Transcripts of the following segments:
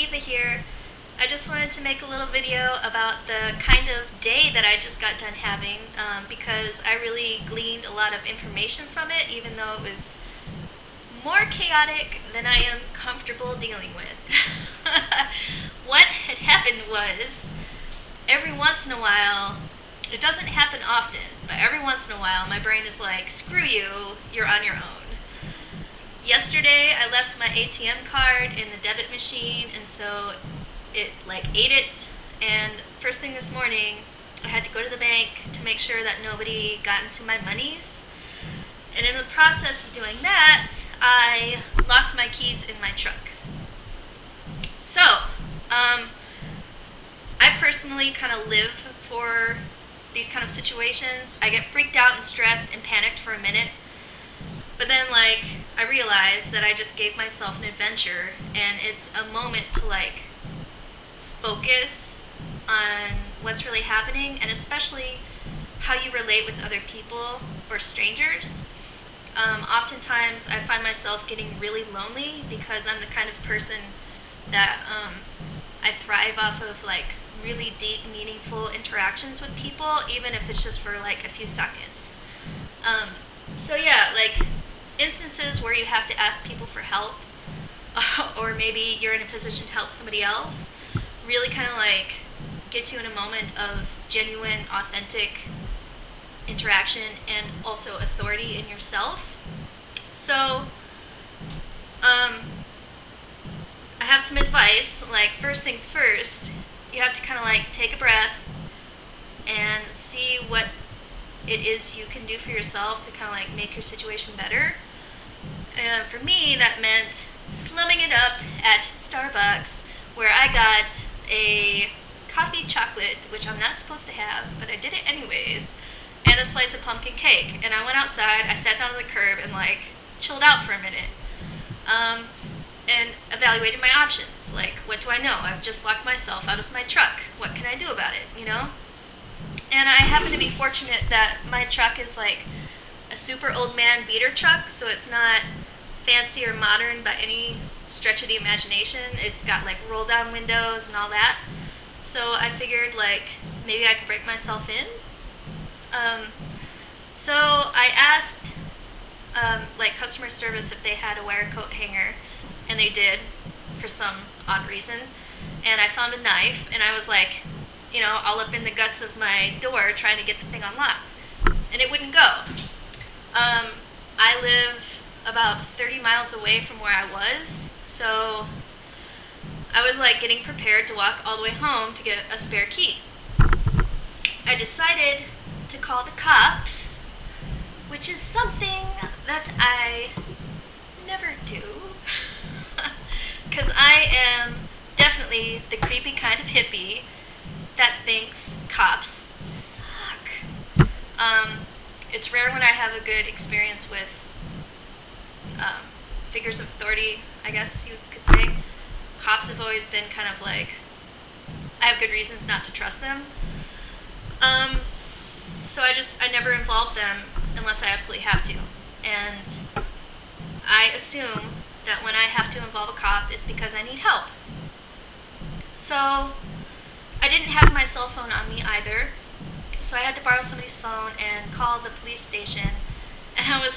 Eva here. I just wanted to make a little video about the kind of day that I just got done having because I really gleaned a lot of information from it, even though it was more chaotic than I am comfortable dealing with. What had happened was, every once in a while, it doesn't happen often, but every once in a while my brain is like, screw you, you're on your own. Yesterday I left my ATM card in the debit machine, and so it ate it, and first thing this morning I had to go to the bank to make sure that nobody got into my monies. And in the process of doing that, I locked my keys in my truck. So, I personally kind of live for these kind of situations. I get freaked out and stressed and panicked for a minute, but then I realized that I just gave myself an adventure, and it's a moment to focus on what's really happening, and especially how you relate with other people or strangers. Oftentimes I find myself getting really lonely because I'm the kind of person that I thrive off of really deep, meaningful interactions with people, even if it's just for a few seconds. So yeah, instances where you have to ask people for help, or maybe you're in a position to help somebody else, really kind of gets you in a moment of genuine, authentic interaction and also authority in yourself. So, I have some advice. First things first, you have to kind of take a breath and see what it is you can do for yourself to kind of make your situation better. And for me, that meant slumming it up at Starbucks, where I got a coffee chocolate, which I'm not supposed to have, but I did it anyways, and a slice of pumpkin cake. And I went outside, I sat down on the curb and chilled out for a minute, and evaluated my options. What do I know? I've just locked myself out of my truck. What can I do about it, And I happen to be fortunate that my truck is a super old man beater truck, so it's not fancy or modern by any stretch of the imagination. It's got roll down windows and all that. So I figured maybe I could break myself in. So I asked customer service if they had a wire coat hanger, and they did for some odd reason. And I found a knife, and I was all up in the guts of my door trying to get the thing unlocked, and it wouldn't go. I live about 30 miles away from where I was, so I was getting prepared to walk all the way home to get a spare key. I decided to call the cops, which is something that I never do, because I am definitely the creepy kind of hippie that thinks cops suck. It's rare when I have a good experience with figures of authority, I guess you could say. Cops have always been kind of I have good reasons not to trust them. So I never involve them unless I absolutely have to. And I assume that when I have to involve a cop, it's because I need help. So I didn't have my cell phone on me either, so I had to borrow somebody's phone and call the police station. And I was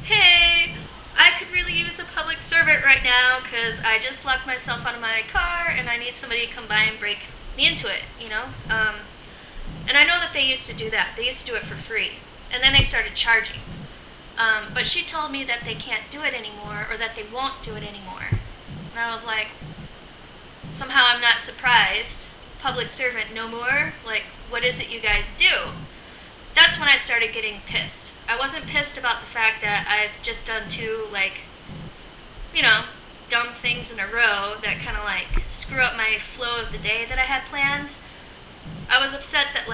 hey, I could really use a public servant right now because I just locked myself out of my car and I need somebody to come by and break me into it, And I know that they used to do that. They used to do it for free. And then they started charging. But she told me that they can't do it anymore, or that they won't do it anymore. And I was somehow I'm not surprised. Public servant no more? What is it you guys do? That's when I started getting pissed. I wasn't pissed about the fact that I've just done two, dumb things in a row that kind of screw up my flow of the day that I had planned. I was upset that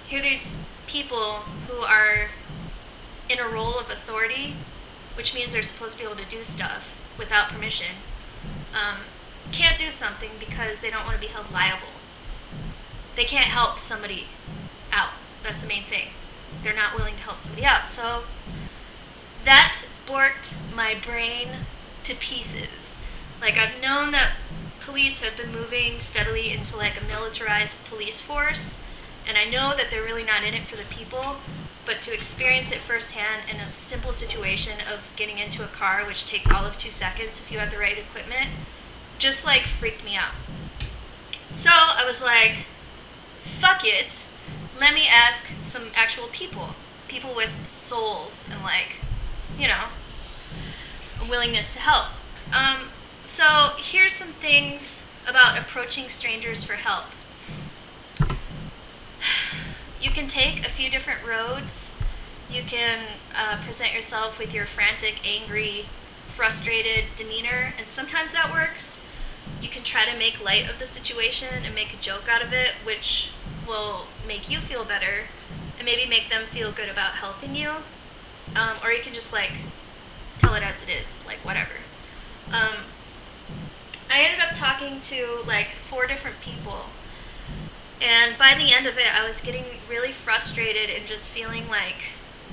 here are these people who are in a role of authority, which means they're supposed to be able to do stuff without permission, can't do something because they don't want to be held liable. They can't help somebody out. That's the main thing. They're not willing to help somebody out. So that borked my brain to pieces. Like, I've known that police have been moving steadily into like a militarized police force, and I know that they're really not in it for the people, but to experience it firsthand in a simple situation of getting into a car, which takes all of 2 seconds if you have the right equipment, just like freaked me out. So I was like, fuck it, let me ask some actual people with souls and like, you know, a willingness to help. So here's some things about approaching strangers for help. You can take a few different roads. You can present yourself with your frantic, angry, frustrated demeanor, and sometimes that works. You can try to make light of the situation and make a joke out of it, which will make you feel better and maybe make them feel good about helping you. Or you can just like tell it as it is, like whatever. I ended up talking to like 4 different people, and by the end of it I was getting really frustrated and just feeling like,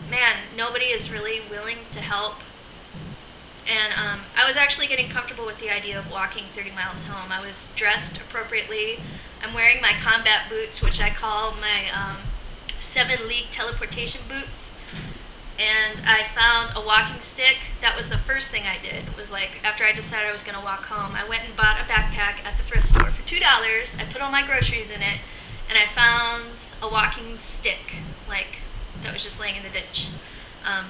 man, nobody is really willing to help. And I was actually getting comfortable with the idea of walking 30 miles home. I was dressed appropriately. I'm wearing my combat boots, which I call my 7-league teleportation boots. And I found a walking stick. That was the first thing I did. It was like, after I decided I was going to walk home, I went and bought a backpack at the thrift store for $2. I put all my groceries in it, and I found a walking stick, like, that was just laying in the ditch.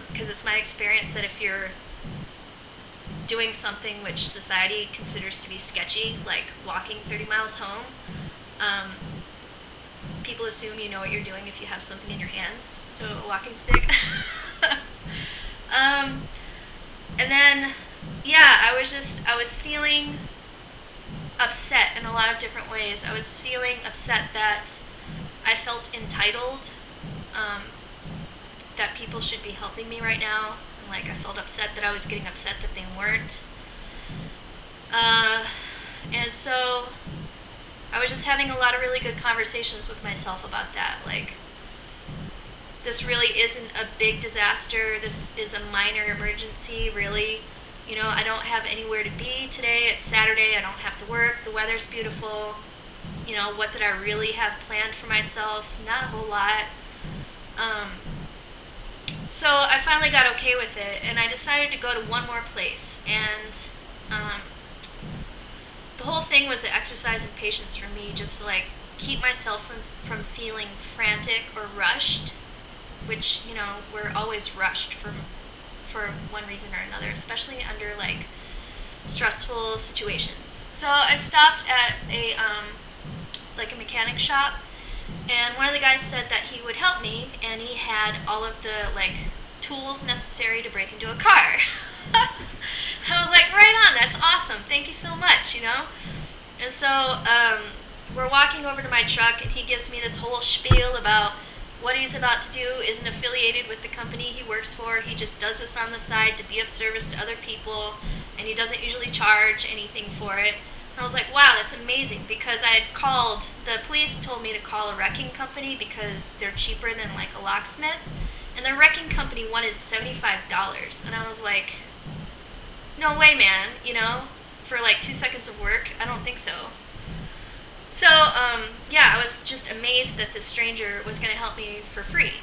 Because it's my experience that if you're doing something which society considers to be sketchy, like walking 30 miles home, people assume you know what you're doing if you have something in your hands. So a walking stick. And then, yeah, I was feeling upset in a lot of different ways. I was feeling upset that I felt entitled, that people should be helping me right now. And like, I felt upset that I was getting upset that they weren't. And so I was just having a lot of really good conversations with myself about that. Like, this really isn't a big disaster. This is a minor emergency, really. You know, I don't have anywhere to be today. It's Saturday. I don't have to work. The weather's beautiful. You know, what did I really have planned for myself? Not a whole lot. So I finally got okay with it, and I decided to go to one more place. And the whole thing was an exercise in patience for me, just to like keep myself from feeling frantic or rushed, which, you know, we're always rushed for one reason or another, especially under like stressful situations. So I stopped at a mechanic shop, and one of the guys said that he would help me, and he had all of the like tools necessary to break into a car. I was like, right on, that's awesome, thank you so much, you know. And so we're walking over to my truck, and he gives me this whole spiel about what he's about to do isn't affiliated with the company he works for. He just does this on the side to be of service to other people, and he doesn't usually charge anything for it. And I was like, wow, that's amazing, because I had called, the police told me to call a wrecking company because they're cheaper than like a locksmith, and the wrecking company wanted $75. And I was like, no way, man, you know, for like 2 seconds of work? I don't think so. So, yeah, I was just amazed that this stranger was going to help me for free.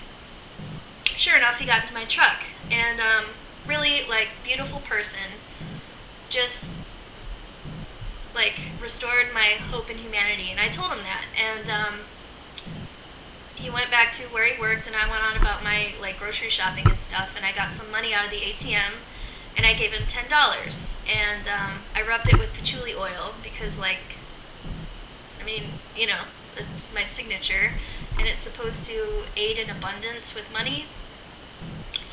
Sure enough, he got into my truck, and really, like, beautiful person, just, like, restored my hope in humanity, and I told him that, and he went back to where he worked, and I went on about my, like, grocery shopping and stuff, and I got some money out of the ATM, and I gave him $10, and I rubbed it with patchouli oil, because, like, I mean, you know, it's my signature, and it's supposed to aid in abundance with money.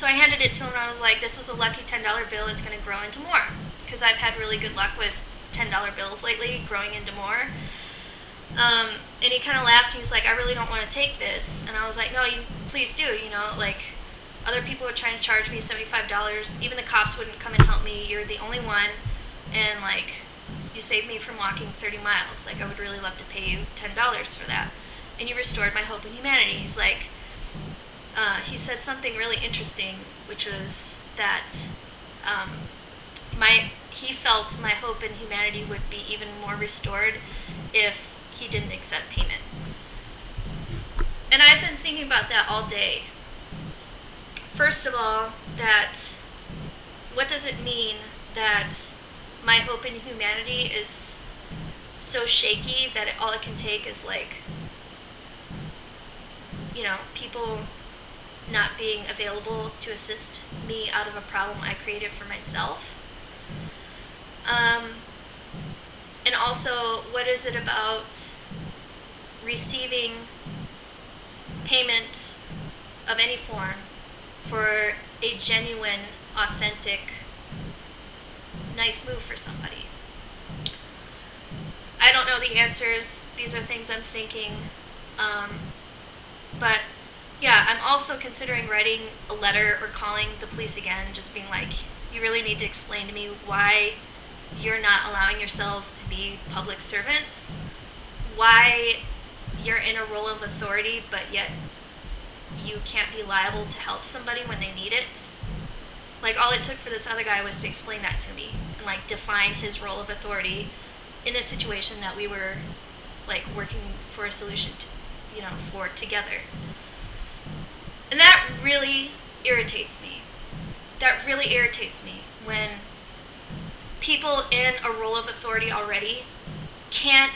So I handed it to him, and I was like, this is a lucky $10 bill. It's going to grow into more, because I've had really good luck with $10 bills lately, growing into more. And he kind of laughed. He was like, I really don't want to take this. And I was like, no, you please do. You know, like, other people were trying to charge me $75. Even the cops wouldn't come and help me. You're the only one, and, like, you saved me from walking 30 miles. Like, I would really love to pay you $10 for that. And you restored my hope in humanity. He's like, he said something really interesting, which was that he felt my hope in humanity would be even more restored if he didn't accept payment. And I've been thinking about that all day. First of all, that what does it mean that my hope in humanity is so shaky that all it can take is people not being available to assist me out of a problem I created for myself. And also, what is it about receiving payment of any form for a genuine, authentic, nice move for somebody? I don't know the answers. These are things I'm thinking. But yeah, I'm also considering writing a letter or calling the police again, just being like, you really need to explain to me why you're not allowing yourselves to be public servants, why you're in a role of authority, but yet you can't be liable to help somebody when they need it. All it took for this other guy was to explain that to me and define his role of authority in a situation that we were working for a solution to, for together. And that really irritates me. That really irritates me when people in a role of authority already can't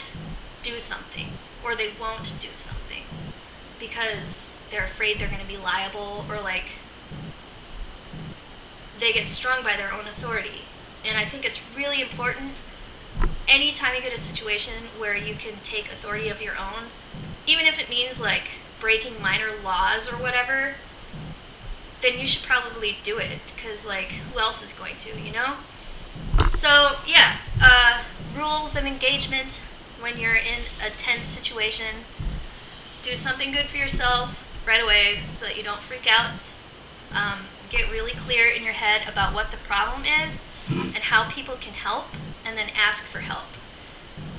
do something, or they won't do something because they're afraid they're going to be liable, or they get strung by their own authority. And I think it's really important, anytime you get a situation where you can take authority of your own, even if it means breaking minor laws or whatever, then you should probably do it, because who else is going to, So yeah, rules of engagement when you're in a tense situation: do something good for yourself right away so that you don't freak out. Get really clear in your head about what the problem is and how people can help, and then ask for help.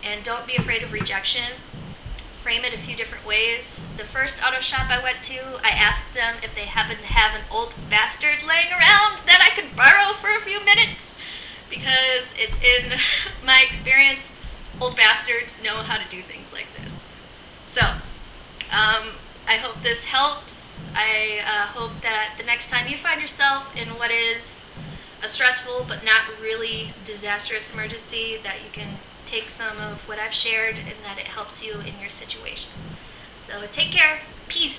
And don't be afraid of rejection. Frame it a few different ways. The first auto shop I went to, I asked them if they happened to have an old bastard laying around that I could borrow for a few minutes, because it's in my experience, old bastards know how to do things like this. So, I hope this helps. I hope that the next time you find yourself in what is a stressful but not really disastrous emergency, that you can take some of what I've shared and that it helps you in your situation. So take care. Peace.